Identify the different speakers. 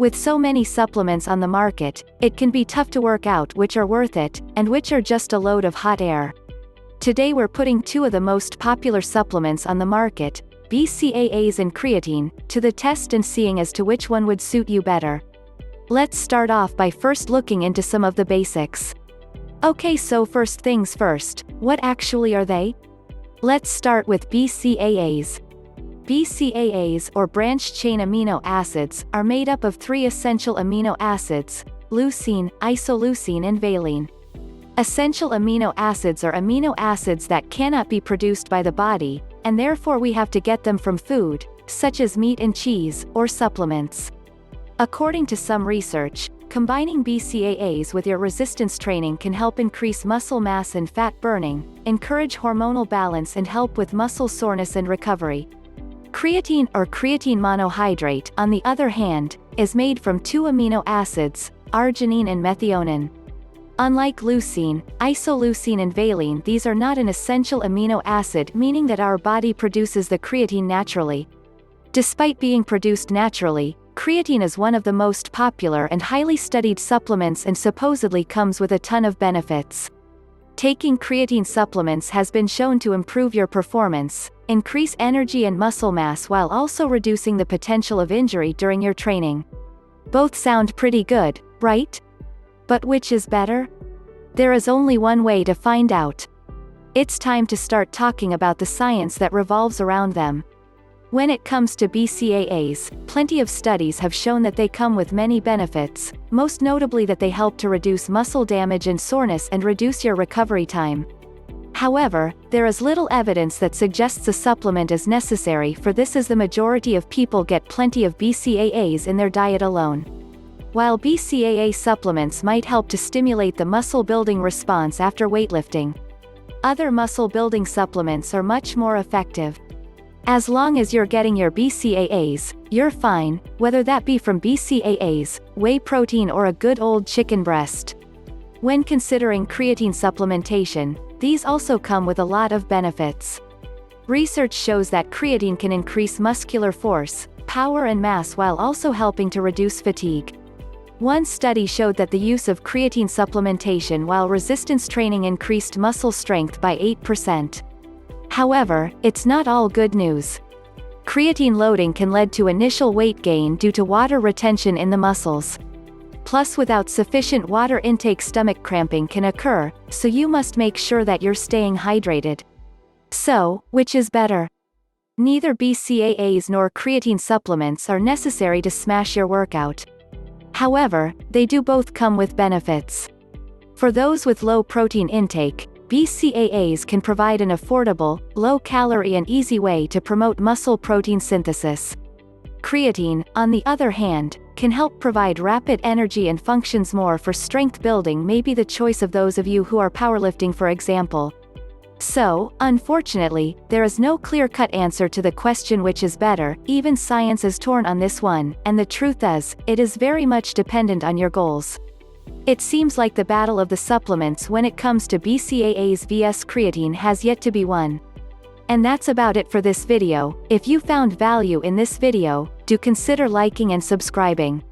Speaker 1: With so many supplements on the market, it can be tough to work out which are worth it, and which are just a load of hot air. Today we're putting two of the most popular supplements on the market, BCAAs and creatine, to the test and seeing as to which one would suit you better. Let's start off by first looking into some of the basics. Okay, so first things first, what actually are they? Let's start with BCAAs. BCAAs, or branched chain amino acids, are made up of three essential amino acids: leucine, isoleucine and valine. Essential amino acids are amino acids that cannot be produced by the body, and therefore we have to get them from food, such as meat and cheese, or supplements. According to some research, combining BCAAs with your resistance training can help increase muscle mass and fat burning, encourage hormonal balance and help with muscle soreness and recovery. Creatine, or creatine monohydrate, on the other hand, is made from two amino acids, arginine and methionine. Unlike leucine, isoleucine and valine, these are not an essential amino acid, meaning that our body produces the creatine naturally. Despite being produced naturally, creatine is one of the most popular and highly studied supplements and supposedly comes with a ton of benefits. Taking creatine supplements has been shown to improve your performance, increase energy and muscle mass while also reducing the potential of injury during your training. Both sound pretty good, right? But which is better? There is only one way to find out. It's time to start talking about the science that revolves around them. When it comes to BCAAs, plenty of studies have shown that they come with many benefits, most notably that they help to reduce muscle damage and soreness and reduce your recovery time. However, there is little evidence that suggests a supplement is necessary for this, as the majority of people get plenty of BCAAs in their diet alone. While BCAA supplements might help to stimulate the muscle building response after weightlifting, other muscle building supplements are much more effective. As long as you're getting your BCAAs, you're fine, whether that be from BCAAs, whey protein or a good old chicken breast. When considering creatine supplementation, these also come with a lot of benefits. Research shows that creatine can increase muscular force, power and mass while also helping to reduce fatigue. One study showed that the use of creatine supplementation while resistance training increased muscle strength by 8%. However, it's not all good news. Creatine loading can lead to initial weight gain due to water retention in the muscles. Plus, without sufficient water intake, stomach cramping can occur, so you must make sure that you're staying hydrated. So, which is better? Neither BCAAs nor creatine supplements are necessary to smash your workout. However, they do both come with benefits. For those with low protein intake, BCAAs can provide an affordable, low-calorie and easy way to promote muscle protein synthesis. Creatine, on the other hand, can help provide rapid energy and functions more for strength building, may be the choice of those of you who are powerlifting, for example. So, unfortunately, there is no clear-cut answer to the question which is better. Even science is torn on this one, and the truth is, it is very much dependent on your goals. It seems like the battle of the supplements when it comes to BCAAs vs creatine has yet to be won. And that's about it for this video. If you found value in this video, do consider liking and subscribing.